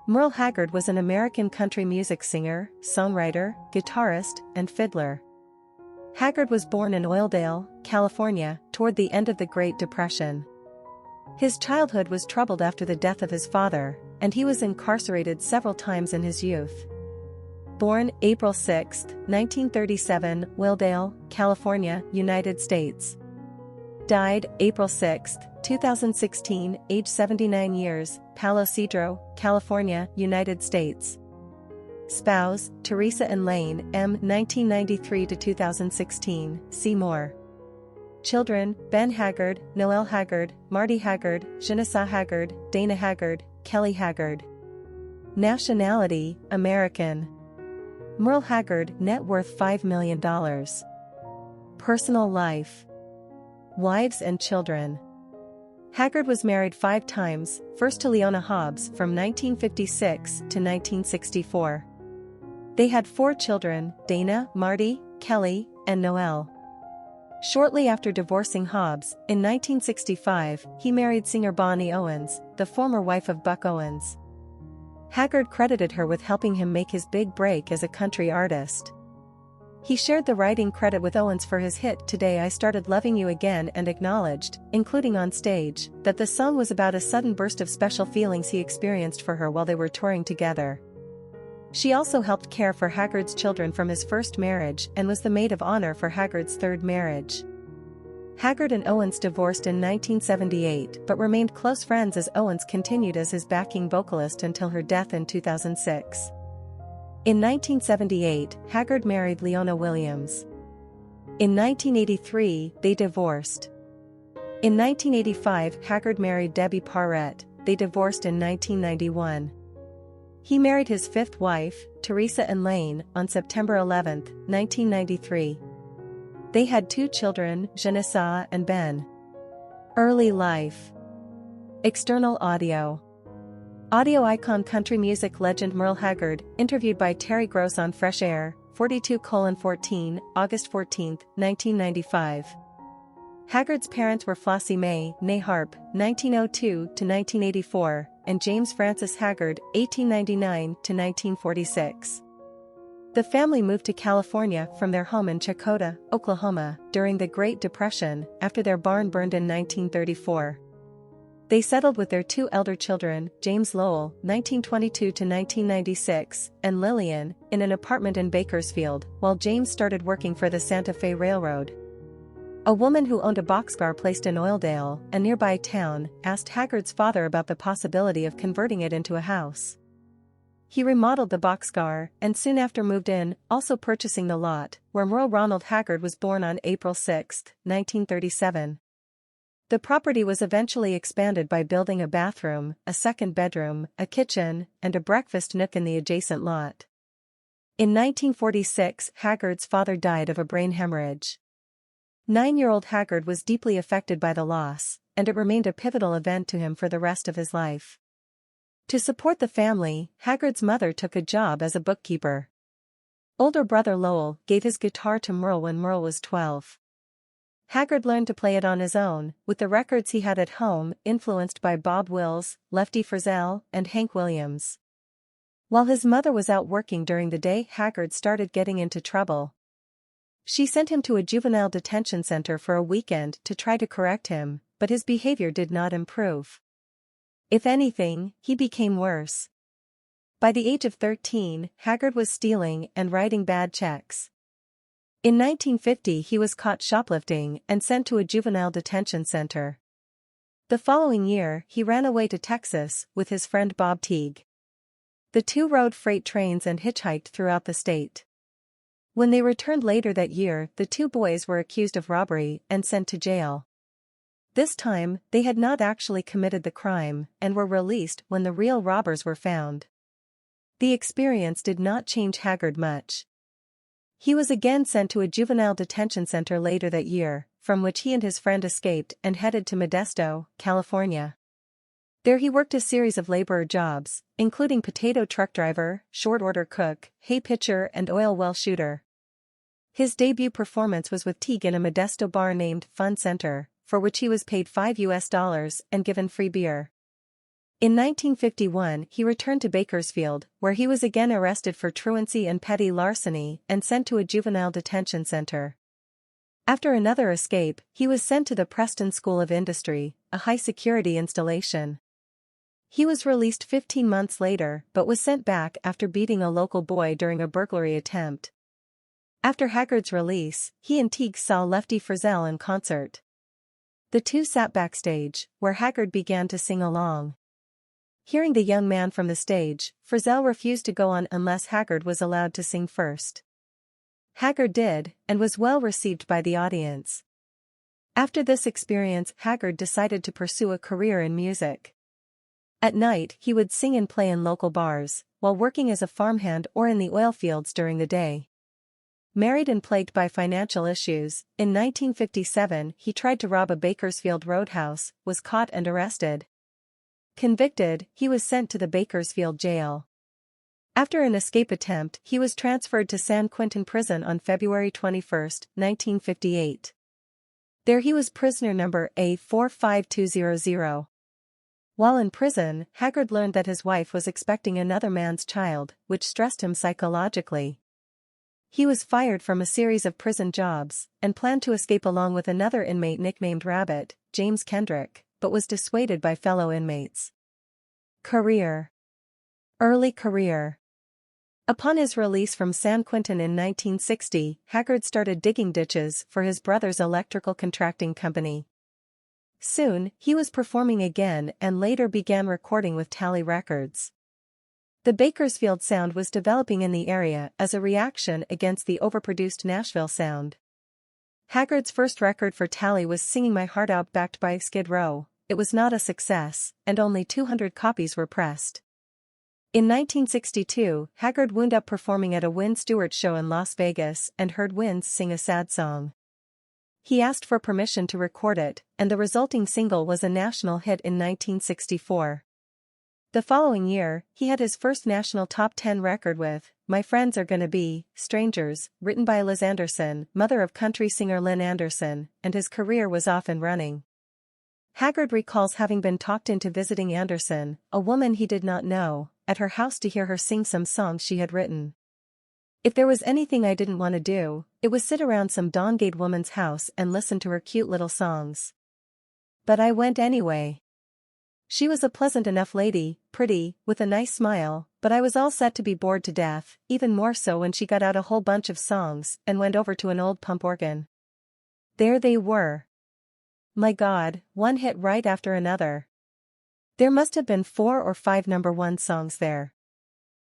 Merle Haggard was an American country music singer, songwriter, guitarist, and fiddler. Haggard was born in Oildale, California, toward the end of the Great Depression. His childhood was troubled after the death of his father, and he was incarcerated several times in his youth. Born April 6, 1937, Oildale, California, United States. Died April 6, 2016, age 79 years, Palo Cedro, California, United States. Spouse, Teresa and Lane, M. 1993 to 2016, see more. Children, Ben Haggard, Noel Haggard, Marty Haggard, Janessa Haggard, Dana Haggard, Kelly Haggard. Nationality, American. Merle Haggard, net worth $5 million. Personal life. Wives and children. Haggard was married 5 times, first to Leona Hobbs from 1956 to 1964. They had 4 children, Dana, Marty, Kelly, and Noel. Shortly after divorcing Hobbs, in 1965, he married singer Bonnie Owens, the former wife of Buck Owens. Haggard credited her with helping him make his big break as a country artist. He shared the writing credit with Owens for his hit "Today I Started Loving You Again" and acknowledged, including on stage, that the song was about a sudden burst of special feelings he experienced for her while they were touring together. She also helped care for Haggard's children from his first marriage and was the maid of honor for Haggard's third marriage. Haggard and Owens divorced in 1978 but remained close friends as Owens continued as his backing vocalist until her death in 2006. In 1978, Haggard married Leona Williams. In 1983, they divorced. In 1985, Haggard married Debbie Parrett. They divorced in 1991. He married his 5th wife, Teresa and Lane, on September 11, 1993. They had 2 children, Janessa and Ben. Early life. External audio. Audio icon country music legend Merle Haggard, interviewed by Terry Gross on Fresh Air, 42:14, August 14, 1995. Haggard's parents were Flossie Mae, née Harp, 1902 to 1984, and James Francis Haggard, 1899 to 1946. The family moved to California from their home in Chakota, Oklahoma, during the Great Depression, after their barn burned in 1934. They settled with their 2 elder children, James Lowell, 1922 to 1996, and Lillian, in an apartment in Bakersfield, while James started working for the Santa Fe Railroad. A woman who owned a boxcar placed in Oildale, a nearby town, asked Haggard's father about the possibility of converting it into a house. He remodeled the boxcar, and soon after moved in, also purchasing the lot, where Merle Ronald Haggard was born on April 6, 1937. The property was eventually expanded by building a bathroom, a 2nd bedroom, a kitchen, and a breakfast nook in the adjacent lot. In 1946, Haggard's father died of a brain hemorrhage. 9-year-old Haggard was deeply affected by the loss, and it remained a pivotal event to him for the rest of his life. To support the family, Haggard's mother took a job as a bookkeeper. Older brother Lowell gave his guitar to Merle when Merle was 12. Haggard learned to play it on his own, with the records he had at home influenced by Bob Wills, Lefty Frizzell, and Hank Williams. While his mother was out working during the day, Haggard started getting into trouble. She sent him to a juvenile detention center for a weekend to try to correct him, but his behavior did not improve. If anything, he became worse. By the age of 13, Haggard was stealing and writing bad checks. In 1950 he was caught shoplifting and sent to a juvenile detention center. The following year he ran away to Texas with his friend Bob Teague. The 2 rode freight trains and hitchhiked throughout the state. When they returned later that year, the 2 boys were accused of robbery and sent to jail. This time, they had not actually committed the crime and were released when the real robbers were found. The experience did not change Haggard much. He was again sent to a juvenile detention center later that year, from which he and his friend escaped and headed to Modesto, California. There he worked a series of laborer jobs, including potato truck driver, short-order cook, hay pitcher and oil well shooter. His debut performance was with Teague in a Modesto bar named Fun Center, for which he was paid $5 and given free beer. In 1951 he returned to Bakersfield, where he was again arrested for truancy and petty larceny and sent to a juvenile detention center. After another escape, he was sent to the Preston School of Industry, a high-security installation. He was released 15 months later but was sent back after beating a local boy during a burglary attempt. After Haggard's release, he and Teague saw Lefty Frizzell in concert. The two sat backstage, where Haggard began to sing along. Hearing the young man from the stage, Frizzell refused to go on unless Haggard was allowed to sing first. Haggard did, and was well received by the audience. After this experience, Haggard decided to pursue a career in music. At night, he would sing and play in local bars, while working as a farmhand or in the oil fields during the day. Married and plagued by financial issues, in 1957 he tried to rob a Bakersfield roadhouse, was caught and arrested. Convicted, he was sent to the Bakersfield jail. After an escape attempt, he was transferred to San Quentin Prison on February 21, 1958. There he was prisoner number A45200. While in prison, Haggard learned that his wife was expecting another man's child, which stressed him psychologically. He was fired from a series of prison jobs, and planned to escape along with another inmate nicknamed Rabbit, James Kendrick, but was dissuaded by fellow inmates. Career. Early career. Upon his release from San Quentin in 1960, Haggard started digging ditches for his brother's electrical contracting company. Soon, he was performing again and later began recording with Tally Records. The Bakersfield sound was developing in the area as a reaction against the overproduced Nashville sound. Haggard's first record for Tally was Singing My Heart Out, backed by Skid Row. It was not a success, and only 200 copies were pressed. In 1962, Haggard wound up performing at a Wynn Stewart show in Las Vegas and heard Wynn sing a sad song. He asked for permission to record it, and the resulting single was a national hit in 1964. The following year, he had his first national top 10 record with My Friends Are Gonna Be Strangers, written by Liz Anderson, mother of country singer Lynn Anderson, and his career was off and running. Haggard recalls having been talked into visiting Anderson, a woman he did not know, at her house to hear her sing some songs she had written. If there was anything I didn't want to do, it was sit around some Dongate woman's house and listen to her cute little songs. But I went anyway. She was a pleasant enough lady, pretty, with a nice smile, but I was all set to be bored to death, even more so when she got out a whole bunch of songs and went over to an old pump organ. There they were. My God, one hit right after another. There must have been 4 or 5 number 1 songs there.